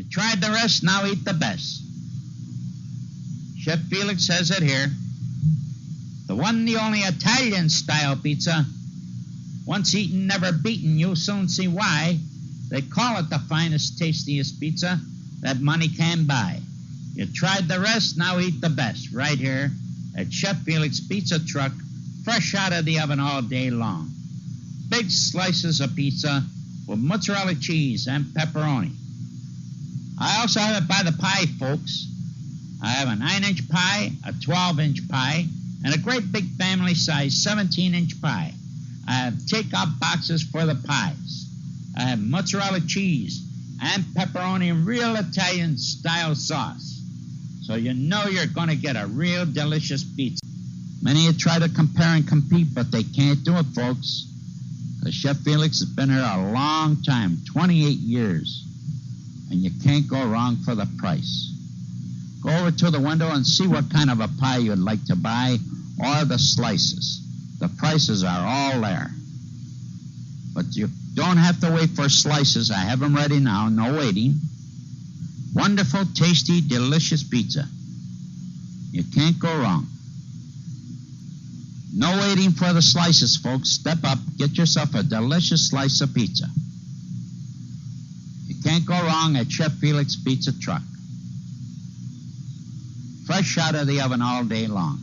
You tried the rest, now eat the best. Chef Felix says it here. The one, the only Italian-style pizza. Once eaten, never beaten. You'll soon see why. They call it the finest, tastiest pizza that money can buy. You tried the rest, now eat the best. Right here at Chef Felix Pizza Truck, fresh out of the oven all day long. Big slices of pizza with mozzarella cheese and pepperoni. I also have it by the pie, folks. I have a 9-inch pie, a 12-inch pie, and a great big family-size 17-inch pie. I have takeout boxes for the pies. I have mozzarella cheese and pepperoni and real Italian-style sauce. So you know you're going to get a real delicious pizza. Many have tried to compare and compete, but they can't do it, folks. The Chef Felix has been here a long time, 28 years, and you can't go wrong for the price. Go over to the window and see what kind of a pie you'd like to buy, or the slices. The prices are all there. But you don't have to wait for slices. I have them ready now, no waiting. Wonderful, tasty, delicious pizza. You can't go wrong. No waiting for the slices, folks. Step up, get yourself a delicious slice of pizza. You can't go wrong at Chef Felix Pizza Truck. Fresh out of the oven all day long.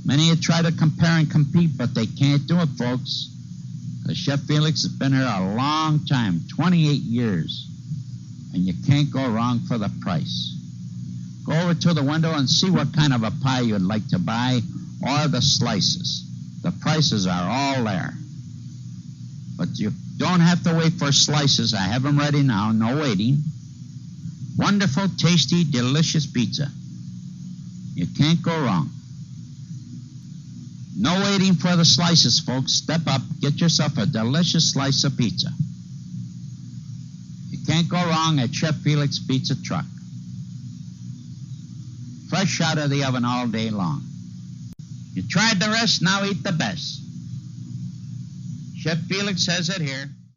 Many have tried to compare and compete, but they can't do it, folks. The Chef Felix has been here a long time, 28 years, and you can't go wrong for the price. Go over to the window and see what kind of a pie you'd like to buy, or the slices. The prices are all there. But you don't have to wait for slices. I have them ready now, no waiting. Wonderful, tasty, delicious pizza. You can't go wrong. No waiting for the slices, folks. Step up, get yourself a delicious slice of pizza. You can't go wrong at Chef Felix Pizza Truck. Fresh out of the oven all day long. You tried the rest, now eat the best. Chef Felix says it here.